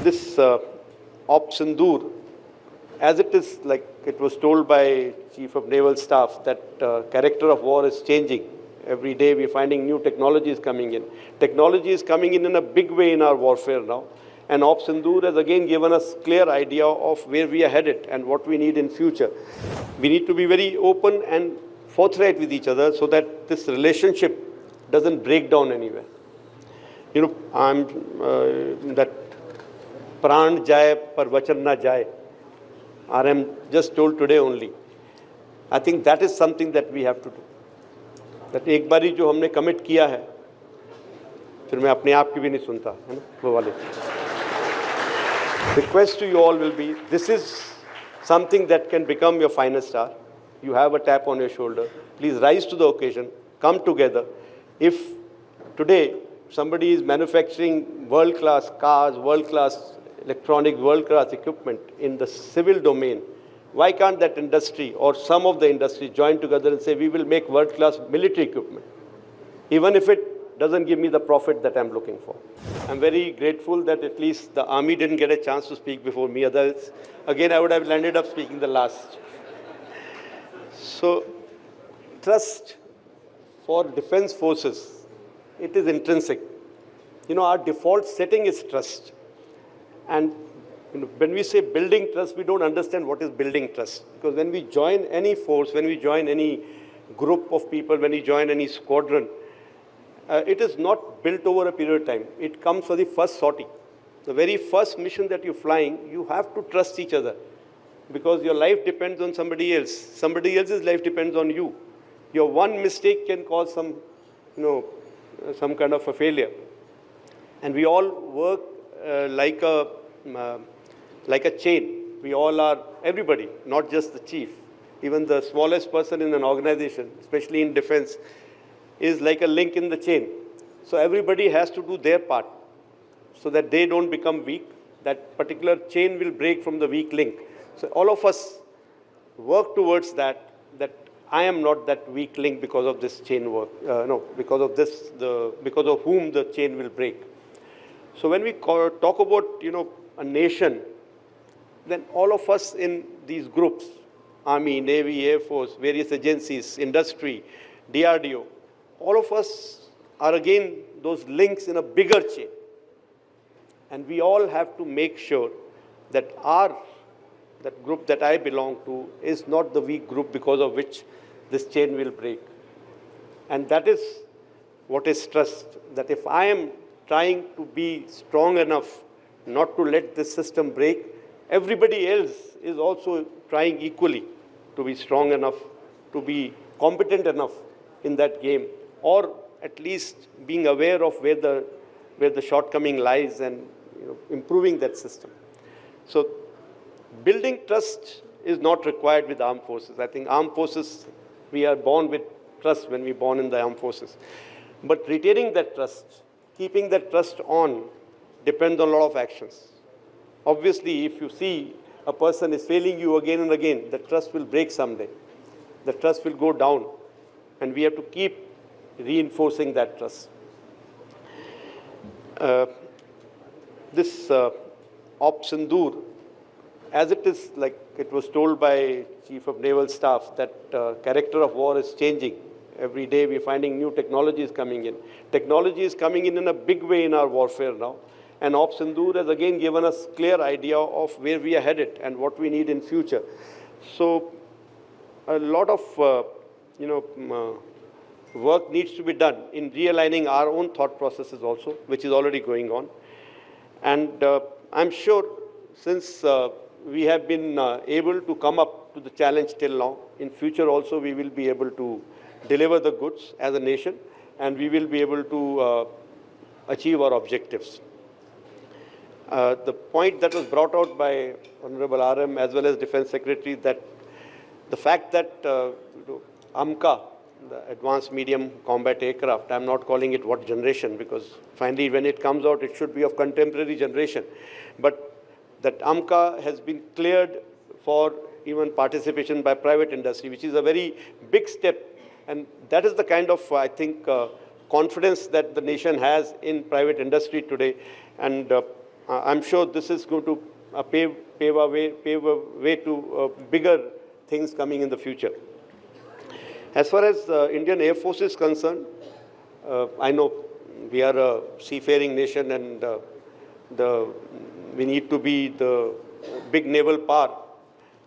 This Op Sindoor, as it is, like it was told by Chief of Naval Staff, that character of war is changing. Every day we're finding new technologies coming in. Technology is coming in a big way in our warfare now. And Op Sindoor has again given us clear idea of where we are headed and what we need in future. We need to be very open and forthright with each other so that this relationship doesn't break down anywhere. You know, that pran jaye par vachan na jaye. RM just told today only. I think that is something that we have to do. That एक बारी जो हमने commit किया है, फिर मैं अपने आप की भी नहीं सुनता, है ना, वो वाले. Request to you all will be, this is something that can become your finest hour. You have a tap on your shoulder. Please rise to the occasion. Come together. If today somebody is manufacturing world-class cars, world-class electronic, world-class equipment in the civil domain, why can't that industry or some of the industry join together and say, we will make world-class military equipment, even if it doesn't give me the profit that I'm looking for. I'm very grateful that at least the army didn't get a chance to speak before me. Otherwise, again, I would have ended up speaking the last. So, trust for defense forces, it is intrinsic. You know, our default setting is trust. And when we say building trust, we don't understand what is building trust. Because when we join any force, when we join any group of people, when we join any squadron, it is not built over a period of time. It comes for the first sortie. The very first mission that you're flying, you have to trust each other. Because your life depends on somebody else. Somebody else's life depends on you. Your one mistake can cause some, some kind of a failure. And we all work like a chain. We all are, everybody, not just the chief. Even the smallest person in an organization, especially in defense, is like a link in the chain. So everybody has to do their part so that they don't become weak. That particular chain will break from the weak link. So all of us work towards that I am not that weak link because of this chain work. Because of whom the chain will break. So when we talk about, a nation, then all of us in these groups, Army, Navy, Air Force, various agencies, industry, DRDO, all of us are again those links in a bigger chain. And we all have to make sure that that group that I belong to is not the weak group because of which this chain will break. And that is what is trust. That if I am trying to be strong enough not to let this system break, everybody else is also trying equally to be strong enough, to be competent enough in that game, or at least being aware of where the shortcoming lies and improving that system. So building trust is not required with armed forces. I think armed forces, we are born with trust when we're born in the armed forces. But retaining that trust, keeping that trust on, depends on a lot of actions. Obviously, if you see a person is failing you again and again, the trust will break someday. The trust will go down. And we have to keep reinforcing that trust. This Op Sindoor, as it is, like it was told by Chief of Naval Staff, that character of war is changing. Every day we're finding new technologies coming in. Technology is coming in a big way in our warfare now. And Op Sindoor has again given us clear idea of where we are headed and what we need in future. So a lot of work needs to be done in realigning our own thought processes also, which is already going on. And I'm sure since we have been able to come up to the challenge till now, in future also we will be able to deliver the goods as a nation, and we will be able to achieve our objectives. The point that was brought out by Honorable RM as well as Defense Secretary, that the fact that AMCA, the Advanced Medium Combat Aircraft, I'm not calling it what generation, because finally when it comes out it should be of contemporary generation. But that AMCA has been cleared for even participation by private industry, which is a very big step. And that is the kind of, I think, confidence that the nation has in private industry today. And I'm sure this is going to pave a way to bigger things coming in the future. As far as Indian Air Force is concerned, I know we are a seafaring nation and we need to be the big naval power.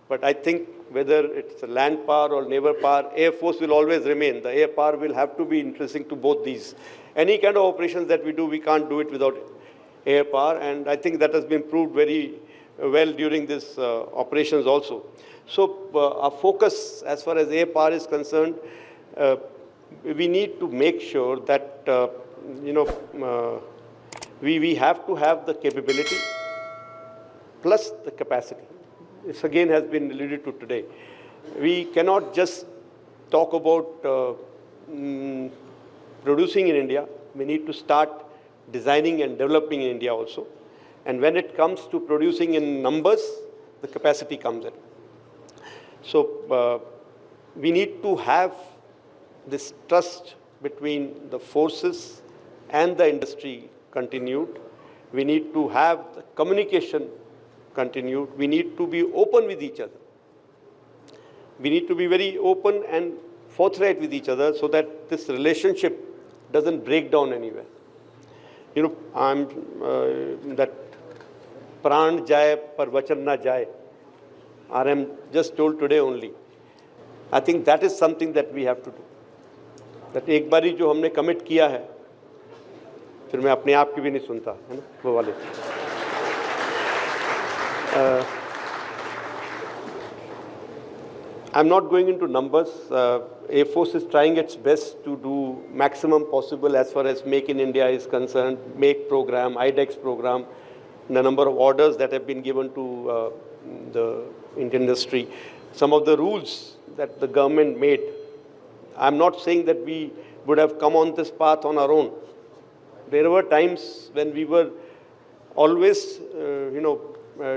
But I think whether it's a land power or naval power, Air Force will always remain. The air power will have to be interesting to both these. Any kind of operations that we do, we can't do it without air power. And I think that has been proved very well during these operations also. So our focus as far as air power is concerned, we need to make sure that, we have to have the capability plus the capacity. This again has been alluded to today. We cannot just talk about producing in India. We need to start designing and developing in India also. And when it comes to producing in numbers, the capacity comes in. So we need to have this trust between the forces and the industry continued. We need to have the communication continued. We need to be open with each other. We need to be very open and forthright with each other so that this relationship doesn't break down anywhere. I'm that pran jaye par vachan na jaye. RM just told today only. I think that is something that we have to do. That एक बारी जो हमने commit किया है, फिर मैं अपने आप की भी नहीं सुनता, है ना, वो वाले. I'm not going into numbers. Air Force is trying its best to do maximum possible as far as Make in India is concerned, MAKE program, IDEX program, the number of orders that have been given to the Indian industry, some of the rules that the government made. I'm not saying that we would have come on this path on our own. There were times when we were always,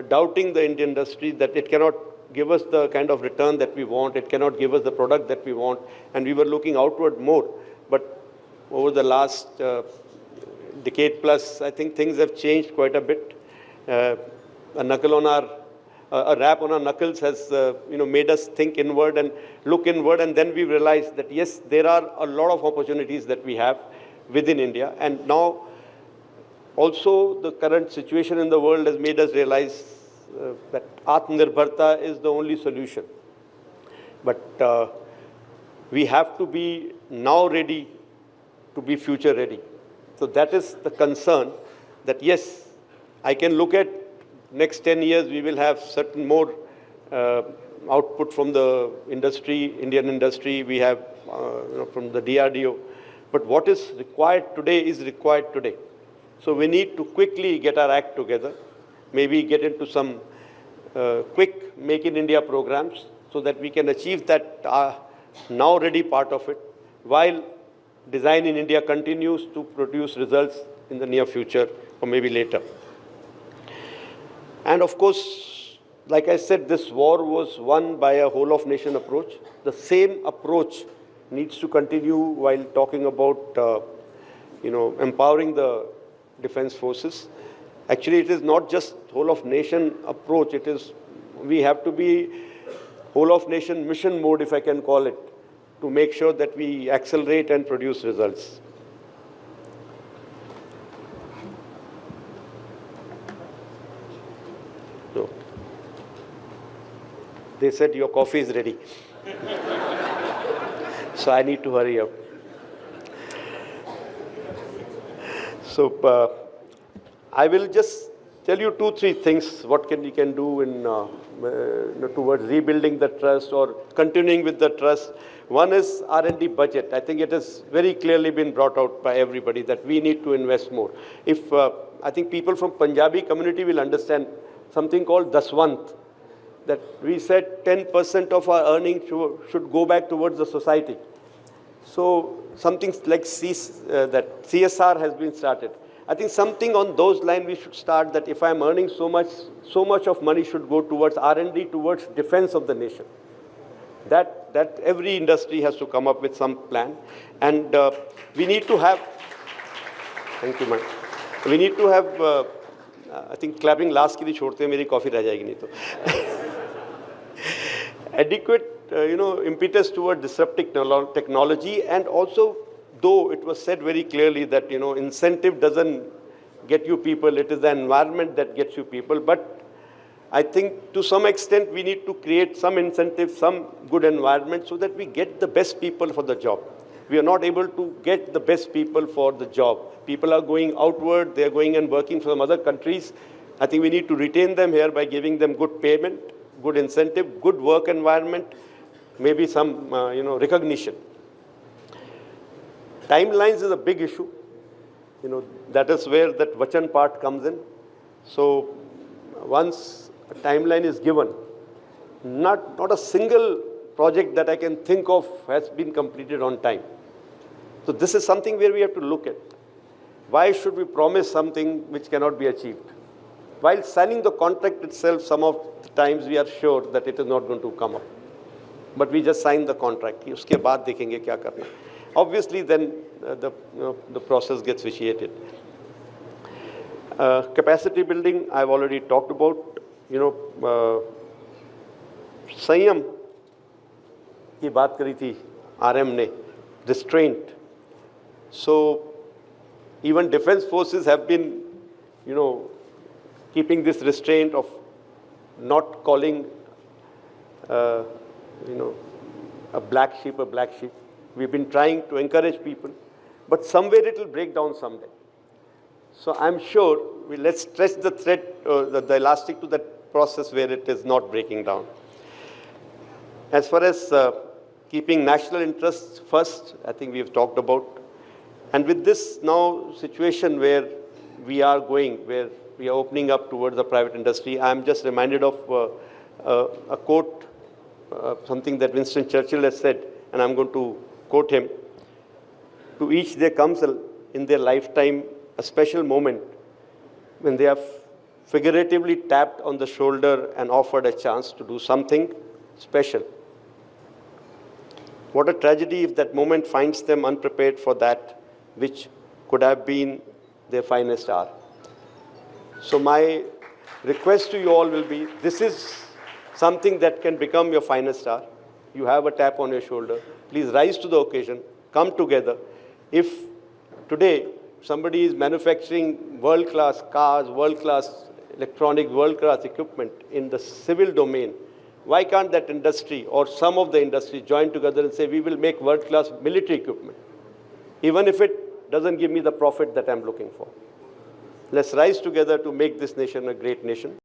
doubting the Indian industry that it cannot give us the kind of return that we want, it cannot give us the product that we want, and we were looking outward more. But over the last decade plus, I think things have changed quite a bit. A rap on our knuckles has made us think inward and look inward, and then we realized that yes, there are a lot of opportunities that we have within India. And now also the current situation in the world has made us realize that Atmanirbharta is the only solution. But we have to be now ready to be future ready. So that is the concern, that yes, I can look at next 10 years, we will have certain more output from the industry, Indian industry, we have from the DRDO. But what is required today is required today. So we need to quickly get our act together, maybe get into some quick Make in India programs so that we can achieve that now ready part of it, while Design in India continues to produce results in the near future or maybe later. And of course, like I said, this war was won by a whole of nation approach. The same approach needs to continue while talking about empowering the defense forces. Actually, it is not just whole of nation approach. It is, we have to be whole of nation mission mode, if I can call it, to make sure that we accelerate and produce results. So, they said your coffee is ready. So I need to hurry up. So I will just tell you 2-3 things what we can do in towards rebuilding the trust or continuing with the trust. One is R&D budget. I think it has very clearly been brought out by everybody that we need to invest more. If I think people from Punjabi community will understand something called Daswant, that we said 10% of our earnings should go back towards the society. So something like that CSR has been started. I think something on those lines we should start, that if I'm earning so much of money should go towards R&D, towards defense of the nation. That every industry has to come up with some plan. And we need to have, thank you, ma'am. We need to have I think clapping last के लिए छोड़ते हैं, मेरी coffee रह जाएगी नहीं तो. Adequate, impetus toward disruptive technology, and also, though it was said very clearly that, incentive doesn't get you people, it is the environment that gets you people. But I think to some extent we need to create some incentive, some good environment so that we get the best people for the job. We are not able to get the best people for the job. People are going outward, they are going and working from other countries. I think we need to retain them here by giving them good payment, good incentive, good work environment, maybe some, recognition. Timelines is a big issue. That is where that Vachan part comes in. So once a timeline is given, not a single project that I can think of has been completed on time. So this is something where we have to look at. Why should we promise something which cannot be achieved? While signing the contract itself, some of the times we are sure that it is not going to come up. But we just sign the contract. Uske baad dekhenge kya karna. Obviously, then the process gets vitiated. Capacity building, I've already talked about. संयम की बात करी थी RM ने, restraint. So even defense forces have been, keeping this restraint of not calling, a black sheep a black sheep. We've been trying to encourage people, but somewhere it will break down someday. So I'm sure let's stretch the thread, the elastic to that process where it is not breaking down. As far as keeping national interests first, I think we have talked about. And with this now situation where we are going, where we are opening up towards the private industry, I'm just reminded of a quote, something that Winston Churchill has said, and I'm going to quote him. To each there comes in their lifetime a special moment when they have figuratively tapped on the shoulder and offered a chance to do something special. What a tragedy if that moment finds them unprepared for that which could have been their finest hour. So my request to you all will be, this is something that can become your finest hour. You have a tap on your shoulder. Please rise to the occasion, come together. If today somebody is manufacturing world-class cars, world-class electronics, world-class equipment in the civil domain, why can't that industry or some of the industry join together and say, we will make world-class military equipment, even if it doesn't give me the profit that I'm looking for? Let's rise together to make this nation a great nation.